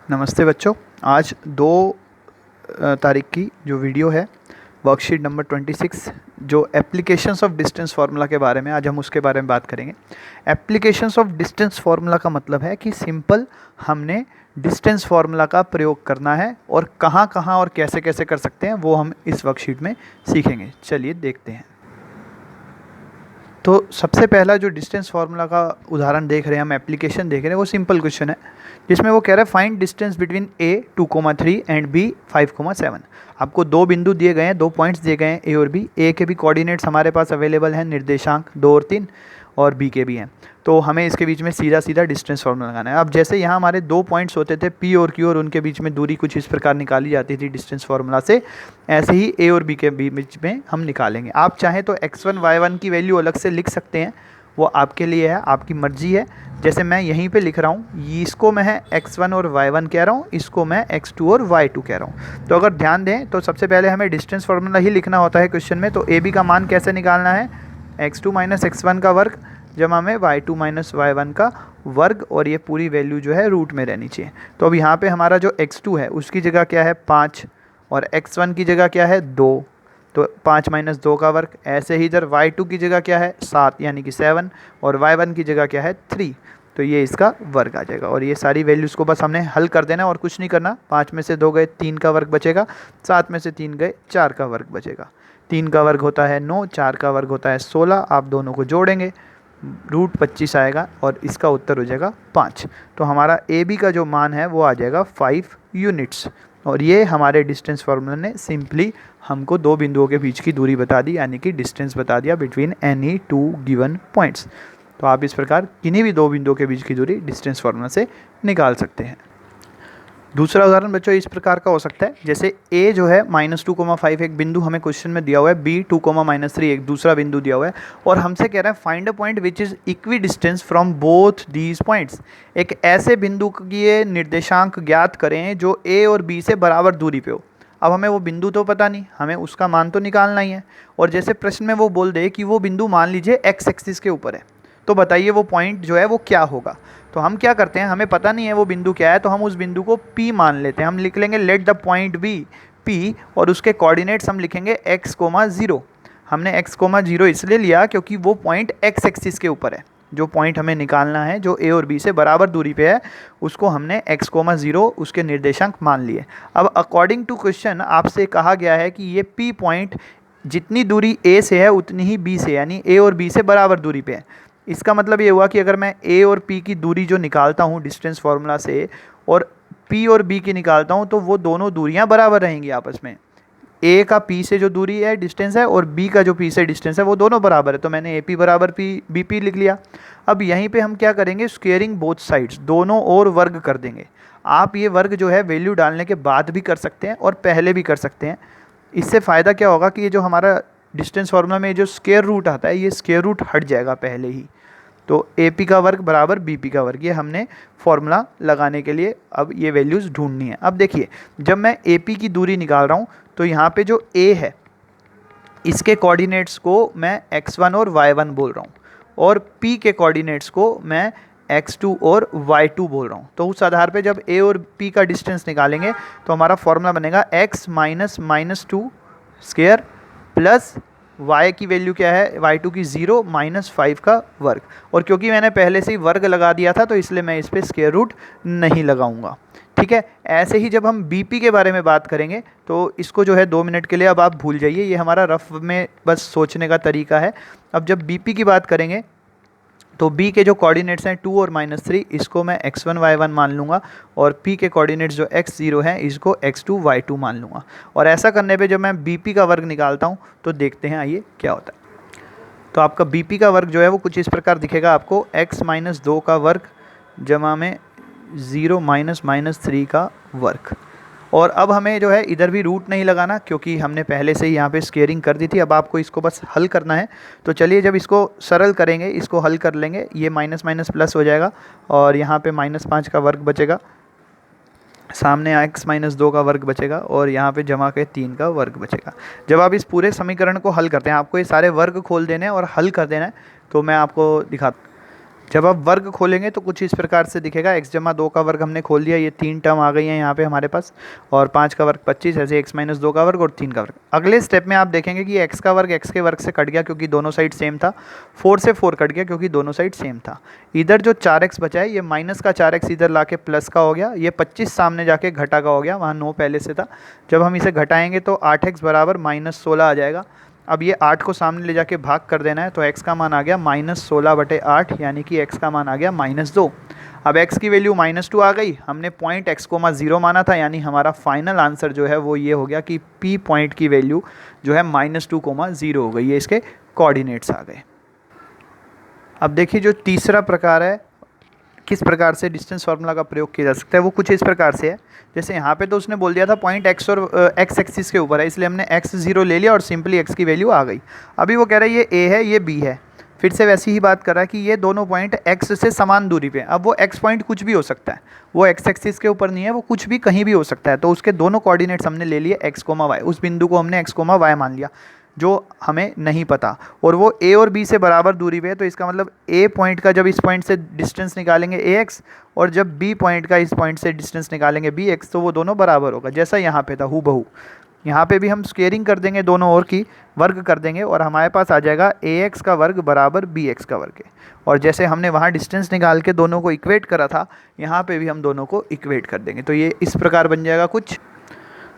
नमस्ते बच्चों। आज 2 तारीख की जो वीडियो है वर्कशीट नंबर 26 जो एप्लीकेशंस ऑफ डिस्टेंस फार्मूला के बारे में, आज हम उसके बारे में बात करेंगे। एप्लीकेशंस ऑफ डिस्टेंस फार्मूला का मतलब है कि सिंपल हमने डिस्टेंस फार्मूला का प्रयोग करना है और कहाँ कहाँ और कैसे कैसे कर सकते हैं वो हम इस वर्कशीट में सीखेंगे। चलिए देखते हैं। तो सबसे पहला जो डिस्टेंस फार्मूला का उदाहरण देख रहे हैं, हम एप्लीकेशन देख रहे हैं, वो सिंपल क्वेश्चन है जिसमें वो कह रहा है find distance between A 2,3 and B 5,7। आपको 2 बिंदु दिए गए हैं, 2 पॉइंट्स दिए गए हैं ए और बी। ए के भी कोऑर्डिनेट्स हमारे पास अवेलेबल हैं, निर्देशांक 2 और 3, और बी के भी हैं। तो हमें इसके बीच में सीधा सीधा डिस्टेंस फार्मूला लगाना है। अब जैसे यहाँ हमारे 2 पॉइंट्स होते थे पी और क्यू, और उनके बीच में दूरी कुछ इस प्रकार निकाली जाती थी डिस्टेंस फार्मूला से, ऐसे ही ए और बी के बीच में हम निकालेंगे। आप चाहें तो x1 y1 की वैल्यू अलग से लिख सकते हैं, वो आपके लिए है, आपकी मर्जी है। जैसे मैं यहीं पे लिख रहा हूँ, इसको मैं x1 और y1 कह रहा हूँ, इसको मैं x2 और y2 कह रहा हूँ। तो अगर ध्यान दें तो सबसे पहले हमें डिस्टेंस फार्मूला ही लिखना होता है क्वेश्चन में। तो ए बी का मान कैसे निकालना है, x2 माइनस x1 का वर्ग जमा में y2 माइनस y1 का वर्ग, और ये पूरी वैल्यू जो है रूट में रहनी चाहिए। तो अब यहाँ पे हमारा जो x2 है उसकी जगह क्या है 5, और x1 की जगह क्या है 2, तो 5 माइनस 2 का वर्ग। ऐसे ही इधर y2 की जगह क्या है 7 यानी कि 7, और y1 की जगह क्या है 3, तो ये इसका वर्ग आ जाएगा। और ये सारी वैल्यूज़ को बस हमने हल कर देना और कुछ नहीं करना। 5 में से 2 गए 3 का वर्ग बचेगा, 7 में से 3 गए 4 का वर्ग बचेगा। 3 का वर्ग होता है 9, 4 का वर्ग होता है 16। आप दोनों को जोड़ेंगे, रूट 25 आएगा और इसका उत्तर हो जाएगा 5। तो हमारा ए बी का जो मान है वो आ जाएगा 5 यूनिट्स। और ये हमारे डिस्टेंस फार्मूला ने सिंपली हमको 2 बिंदुओं के बीच की दूरी बता दी, यानी कि डिस्टेंस बता दिया बिटवीन एनी 2 गिवन पॉइंट्स। तो आप इस प्रकार किन्हीं भी 2 बिंदुओं के बीच की दूरी डिस्टेंस फार्मूला से निकाल सकते हैं। दूसरा उदाहरण बच्चों इस प्रकार का हो सकता है, जैसे a जो है -2,5 एक बिंदु हमें क्वेश्चन में दिया हुआ है, b 2,-3 एक दूसरा बिंदु दिया हुआ है, और हमसे कह रहा है find a point which is equi distance from both these points. एक ऐसे बिंदु के निर्देशांक ज्ञात करें जो a और b से बराबर दूरी पे हो। अब हमें वो बिंदु तो पता नहीं, हमें उसका मान तो निकालना ही है। और जैसे प्रश्न में वो बोल दे कि वो बिंदु मान लीजिए x एक्सिस के ऊपर है, तो बताइए वो पॉइंट जो है वो क्या होगा। तो हम क्या करते हैं, हमें पता नहीं है वो बिंदु क्या है, तो हम उस बिंदु को P मान लेते हैं। हम लिख लेंगे let the point B P, और उसके कोऑर्डिनेट्स हम लिखेंगे x,0। हमने x,0 इसलिए लिया क्योंकि वो पॉइंट x एक्सिस के ऊपर है। जो पॉइंट हमें निकालना है जो a और b से बराबर दूरी पे है, उसको हमने x,0 उसके निर्देशांक मान लिए। अब अकॉर्डिंग टू क्वेश्चन आपसे कहा गया है कि ये P पॉइंट जितनी दूरी a से है उतनी ही b से, यानी a और b से बराबर दूरी पे है। इसका मतलब ये हुआ कि अगर मैं a और p की दूरी जो निकालता हूँ डिस्टेंस फार्मूला से, और p और b की निकालता हूँ, तो वो दोनों दूरियां बराबर रहेंगी आपस में। a का p से जो दूरी है डिस्टेंस है, और b का जो p से डिस्टेंस है, वो दोनों बराबर है। तो मैंने AP बराबर BP लिख लिया। अब यहीं पे हम क्या करेंगे, स्क्वेयरिंग बोथ साइड्स, दोनों ओर वर्ग कर देंगे। आप ये वर्ग जो है वैल्यू डालने के बाद भी कर सकते हैं और पहले भी कर सकते हैं। इससे फ़ायदा क्या होगा कि ये जो हमारा डिस्टेंस फार्मूला में जो स्क्वायर रूट आता है, ये स्क्वायर रूट हट जाएगा पहले ही। तो AP का वर्ग बराबर BP का वर्ग, ये हमने फॉर्मूला लगाने के लिए अब ये वैल्यूज़ ढूंढनी है। अब देखिए, जब मैं AP की दूरी निकाल रहा हूँ तो यहाँ पे जो A है इसके कोऑर्डिनेट्स को मैं x1 और y1 बोल रहा हूँ, और P के कोऑर्डिनेट्स को मैं x2 और y2 बोल रहा हूँ। तो उस आधार पे जब A और P का डिस्टेंस निकालेंगे तो हमारा फॉर्मूला बनेगा x minus -2 square plus y की वैल्यू क्या है y2 की 0 माइनस 5 का वर्ग। और क्योंकि मैंने पहले से ही वर्ग लगा दिया था तो इसलिए मैं इस पर स्क्वायर रूट नहीं लगाऊंगा। ठीक है। ऐसे ही जब हम BP के बारे में बात करेंगे तो इसको जो है 2 मिनट के लिए अब आप भूल जाइए, ये हमारा रफ में बस सोचने का तरीका है। अब जब BP की बात करेंगे तो B के जो कोऑर्डिनेट्स हैं 2 और -3, इसको मैं x1 y1 मान लूँगा, और P के कोऑर्डिनेट्स जो x0 हैं इसको x2 y2 मान लूँगा। और ऐसा करने पे जब मैं BP का वर्ग निकालता हूँ तो देखते हैं आइए क्या होता है। तो आपका BP का वर्ग जो है वो कुछ इस प्रकार दिखेगा आपको, x माइनस 2 का वर्ग जमा में 0 माइनस -3 का वर्ग। और अब हमें जो है इधर भी रूट नहीं लगाना क्योंकि हमने पहले से ही यहाँ पे स्क्वेयरिंग कर दी थी। अब आपको इसको बस हल करना है। तो चलिए जब इसको सरल करेंगे, इसको हल कर लेंगे, ये माइनस माइनस प्लस हो जाएगा और यहाँ पे -5 का वर्ग बचेगा, सामने x माइनस 2 का वर्ग बचेगा, और यहाँ पे जमा के 3 का वर्ग बचेगा। जब आप इस पूरे समीकरण को हल करते हैं, आपको ये सारे वर्ग खोल देने हैं और हल कर देना है। तो मैं आपको दिखाता जब आप वर्ग खोलेंगे तो कुछ इस प्रकार से दिखेगा, x जमा 2 का वर्ग हमने खोल दिया, ये 3 टर्म आ गई हैं यहाँ पे हमारे पास, और 5 का वर्ग 25, ऐसे x माइनस 2 का वर्ग और 3 का वर्ग। अगले स्टेप में आप देखेंगे कि x का वर्ग x के वर्ग से कट गया क्योंकि दोनों साइड सेम था, 4 से 4 कट गया क्योंकि दोनों साइड सेम था। इधर जो 4x बचा है ये माइनस का 4x इधर ला के प्लस का हो गया, ये 25 सामने जाके घटा का हो गया, वहाँ 9 पहले से था। जब हम इसे घटाएंगे तो 8x बराबर -16 आ जाएगा। अब ये 8 को सामने ले जाके भाग कर देना है, तो x का मान आ गया -16/8, यानी कि x का मान आ गया -2। अब x की वैल्यू -2 आ गई, हमने पॉइंट x, 0 माना था, यानी हमारा फाइनल आंसर जो है वो ये हो गया कि p पॉइंट की वैल्यू जो है -2, 0 हो गई, ये इसके कोऑर्डिनेट्स आ गए। अब देखिए जो तीसरा प्रकार है, किस प्रकार से डिस्टेंस फार्मूला का प्रयोग किया जा सकता है, वो कुछ इस प्रकार से है। जैसे यहाँ पे तो उसने बोल दिया था पॉइंट x और x एक्सिस के ऊपर है, इसलिए हमने x0 ले लिया और सिंपली x की वैल्यू आ गई। अभी वो कह रहा है ये a है, ये b है, फिर से वैसी ही बात कर रहा है कि ये दोनों पॉइंट x से समान दूरी पे। अब वो x पॉइंट कुछ भी हो सकता है, वो x एक्सिस के ऊपर नहीं है, वो कुछ भी कहीं भी हो सकता है। तो उसके दोनों कोऑर्डिनेट्स हमने ले लिए x, y, उस बिंदु को हमने x, y मान लिया जो हमें नहीं पता, और वो a और b से बराबर दूरी पे है। तो इसका मतलब a पॉइंट का जब इस पॉइंट से डिस्टेंस निकालेंगे ax, और जब b पॉइंट का इस पॉइंट से डिस्टेंस निकालेंगे bx, तो वो दोनों बराबर होगा। जैसा यहाँ पे था हूबहू, यहाँ पे भी हम स्क्वेयरिंग कर देंगे दोनों ओर की, वर्ग कर देंगे, और हमारे पास आ जाएगा ax का वर्ग बराबर bx का वर्ग है। और जैसे हमने वहाँ डिस्टेंस निकाल के दोनों को इक्वेट करा था, यहाँ पे भी हम दोनों को इक्वेट कर देंगे। तो ये इस प्रकार बन जाएगा कुछ,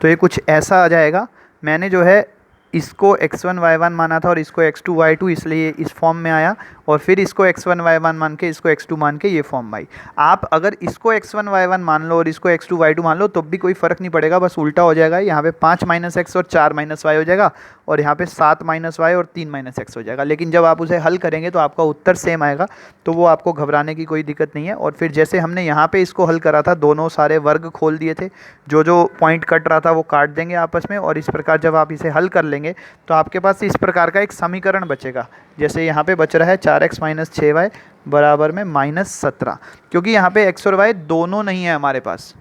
तो ये कुछ ऐसा आ जाएगा। मैंने जो है इसको x1 y1 माना था और इसको x2 y2, इसलिए इस फॉर्म में आया, और फिर इसको x1 y1 मान के इसको x2 मान के ये फॉर्म आई। आप अगर इसको x1 y1 मान लो और इसको x2 y2 मान लो तो भी कोई फ़र्क नहीं पड़ेगा, बस उल्टा हो जाएगा। यहाँ पे 5 - x और 4 - y हो जाएगा, और यहाँ पे 7 - y और 3 - x हो जाएगा। लेकिन जब आप उसे हल करेंगे तो आपका उत्तर सेम आएगा, तो वो आपको घबराने की कोई दिक्कत नहीं है। और फिर जैसे हमने यहाँ पे इसको हल करा था, दोनों सारे वर्ग खोल दिए थे, जो जो पॉइंट कट रहा था वो काट देंगे आपस में, और इस प्रकार जब आप इसे हल कर लेंगे तो आपके पास इस प्रकार का एक समीकरण बचेगा। जैसे यहाँ पे बच रहा है 4x - 6y बराबर में -17, क्योंकि यहाँ पे x और y दोनों नहीं है हमारे पास,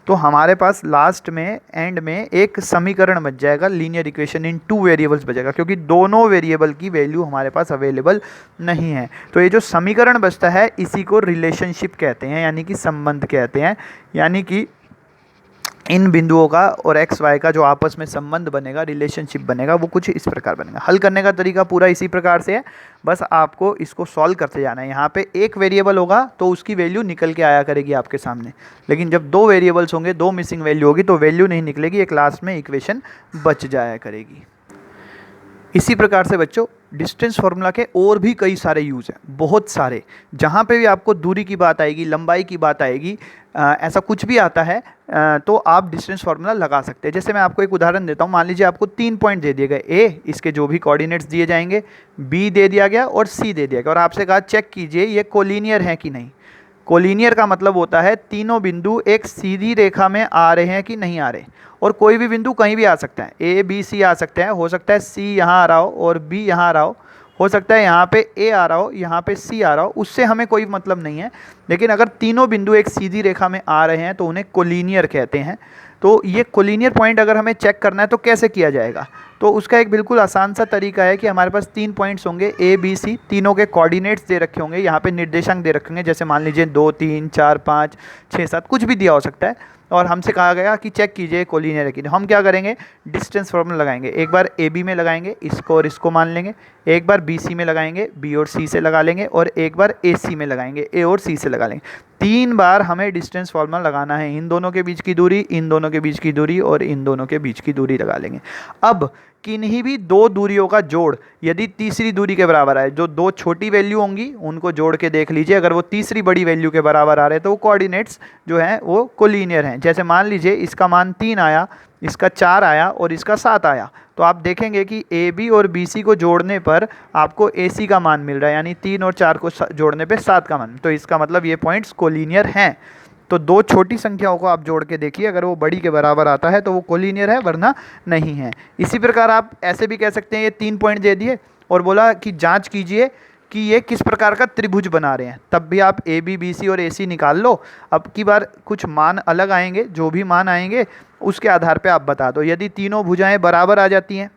तो हमारे पास लास्ट में एंड में एक समीकरण बच जाएगा, लीनियर इक्वेशन इन 2 वेरिएबल्स बचेगा, क्योंकि दोनों वेरिएबल की वैल्यू हमारे पास अवेलेबल नहीं है। तो ये जो समीकरण बचता है इसी को रिलेशनशिप कहते हैं, यानी कि संबंध कहते हैं। यानी कि इन बिंदुओं का और x y का जो आपस में संबंध बनेगा, रिलेशनशिप बनेगा, वो कुछ इस प्रकार बनेगा। हल करने का तरीका पूरा इसी प्रकार से है, बस आपको इसको सॉल्व करते जाना है। यहाँ पे एक वेरिएबल होगा तो उसकी वैल्यू निकल के आया करेगी आपके सामने, लेकिन जब 2 वेरिएबल्स होंगे, 2 मिसिंग वैल्यू होगी, तो वैल्यू नहीं निकलेगी, एक लास्ट में इक्वेशन बच जाया करेगी। इसी प्रकार से बच्चों डिस्टेंस फार्मूला के और भी कई सारे यूज़ हैं, बहुत सारे। जहाँ पे भी आपको दूरी की बात आएगी, लंबाई की बात आएगी, ऐसा कुछ भी आता है तो आप डिस्टेंस फार्मूला लगा सकते हैं। जैसे मैं आपको एक उदाहरण देता हूँ, मान लीजिए आपको 3 पॉइंट दे दिए गए, ए इसके जो भी कोऑर्डिनेट्स दिए जाएंगे, बी दे दिया गया और सी दे दिया गया, और आपसे कहा चेक कीजिए ये कोलिनियर है कि नहीं। कोलिनियर का मतलब होता है तीनों बिंदु एक सीधी रेखा में आ रहे हैं कि नहीं आ रहे, और कोई भी बिंदु कहीं भी आ सकता है, ए बी सी आ सकते हैं, हो सकता है सी यहाँ आ रहा हो और बी यहाँ आ रहा हो सकता है यहाँ पे ए आ रहा हो, यहाँ पे सी आ रहा हो, उससे हमें कोई मतलब नहीं है। लेकिन अगर तीनों बिंदु एक सीधी रेखा में आ रहे हैं तो उन्हें कोलिनियर कहते हैं। तो ये कोलिनियर पॉइंट अगर हमें चेक करना है तो कैसे किया जाएगा, तो उसका एक बिल्कुल आसान सा तरीका है कि हमारे पास 3 पॉइंट्स होंगे, ए बी सी, तीनों के कोऑर्डिनेट्स दे रखे होंगे, यहाँ पे निर्देशांक दे रखे होंगे, जैसे मान लीजिए 2 3 4 5 6 7 कुछ भी दिया हो सकता है, और हमसे कहा गया कि चेक कीजिए कोलिनियर है कि नहीं। हम क्या करेंगे, डिस्टेंस फार्मूला लगाएंगे, एक बार ए बी में लगाएंगे, इसको और इसको मान लेंगे, एक बार बी सी में लगाएंगे, बी और सी से लगा लेंगे, और एक बार ए सी में लगाएंगे, ए और सी से लगा लेंगे। 3 बार हमें डिस्टेंस फार्मूला लगाना है, इन दोनों के बीच की दूरी, इन दोनों के बीच की दूरी और इन दोनों के बीच की दूरी लगा लेंगे। अब किन्हीं भी 2 दूरियों का जोड़ यदि तीसरी दूरी के बराबर आए, जो 2 छोटी वैल्यू होंगी उनको जोड़ के देख लीजिए, अगर वो तीसरी बड़ी वैल्यू के बराबर आ रहे हैं तो वो कोऑर्डिनेट्स जो हैं वो कोलिनियर हैं। जैसे मान लीजिए इसका मान 3 आया, इसका 4 आया और इसका 7 आया, तो आप देखेंगे कि ए बी और बी सी को जोड़ने पर आपको ए सी का मान मिल रहा है, यानी 3 और 4 को जोड़ने पर 7 का मान, तो इसका मतलब ये पॉइंट्स कोलिनियर हैं। तो 2 छोटी संख्याओं को आप जोड़ के देखिए, अगर वो बड़ी के बराबर आता है तो वो कोलिनियर है, वरना नहीं है। इसी प्रकार आप ऐसे भी कह सकते हैं, ये 3 पॉइंट दे दिए और बोला कि जांच कीजिए कि ये किस प्रकार का त्रिभुज बना रहे हैं, तब भी आप ए बी बी सी और ए सी निकाल लो। अब की बार कुछ मान अलग आएंगे, जो भी मान आएंगे उसके आधार पर आप बता दो। यदि तीनों भुजाएँ बराबर आ जाती हैं,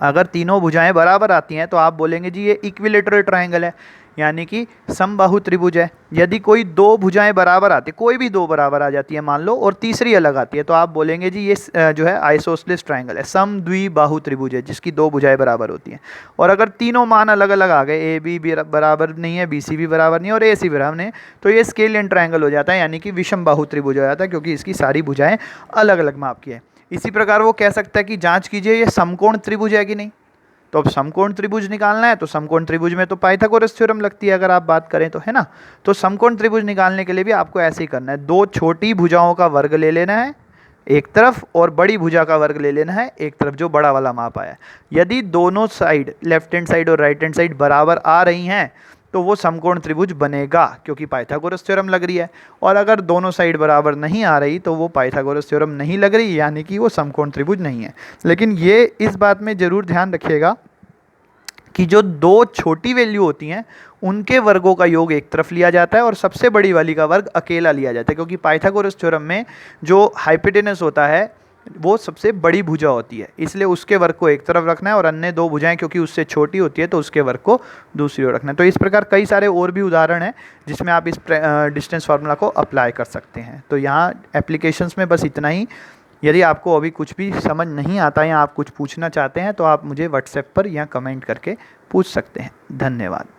अगर तीनों भुजाएं बराबर आती हैं तो आप बोलेंगे जी ये इक्विलेटरल ट्रायंगल है, यानी कि समबाहु त्रिभुज है। यदि कोई दो भुजाएं बराबर आती, कोई भी दो बराबर आ जाती है मान लो, और तीसरी अलग आती है, तो आप बोलेंगे जी ये जो है आइसोसेलेस ट्रायंगल है, समद्विबाहु त्रिभुज है जिसकी दो भुजाएं बराबर होती हैं। और अगर तीनों मान अलग अलग आ गए, ए बी बराबर नहीं है, बी सी भी बराबर नहीं है और ए सी बराबर नहीं है, तो ये स्केलियन ट्रायंगल हो जाता है, यानी कि विषम बाहु त्रिभुज हो जाता है, क्योंकि इसकी सारी भुजाएं अलग अलग माप की है। इसी प्रकार वो कह सकता है कि जांच कीजिए ये समकोण त्रिभुज है कि नहीं। तो अब समकोण त्रिभुज निकालना है तो समकोण त्रिभुज में तो पाइथागोरस थ्योरम लगती है अगर आप बात करें तो, है ना। तो समकोण त्रिभुज निकालने के लिए भी आपको ऐसे ही करना है, दो छोटी भुजाओं का वर्ग ले लेना है एक तरफ और बड़ी भुजा का वर्ग ले लेना है एक तरफ, जो बड़ा वाला माप आया। यदि दोनों साइड लेफ्ट हैंड साइड और राइट हैंड साइड बराबर आ रही हैं तो वो समकोण त्रिभुज बनेगा, क्योंकि पाइथागोरस थ्योरम लग रही है। और अगर दोनों साइड बराबर नहीं आ रही तो वो पाइथागोरस थ्योरम नहीं लग रही, यानी कि वो समकोण त्रिभुज नहीं है। लेकिन ये इस बात में ज़रूर ध्यान रखिएगा कि जो दो छोटी वैल्यू होती हैं उनके वर्गों का योग एक तरफ लिया जाता है और सबसे बड़ी वाली का वर्ग अकेला लिया जाता है, क्योंकि पाइथागोरस थ्योरम में जो हाइपोटेनस होता है वो सबसे बड़ी भुजा होती है, इसलिए उसके वर्ग को एक तरफ रखना है और अन्य दो भुजाएं क्योंकि उससे छोटी होती है तो उसके वर्ग को दूसरी ओर रखना है। तो इस प्रकार कई सारे और भी उदाहरण हैं जिसमें आप इस डिस्टेंस फार्मूला को अप्लाई कर सकते हैं। तो यहाँ एप्लीकेशंस में बस इतना ही। यदि आपको अभी कुछ भी समझ नहीं आता या आप कुछ पूछना चाहते हैं तो आप मुझे व्हाट्सएप पर या कमेंट करके पूछ सकते हैं। धन्यवाद।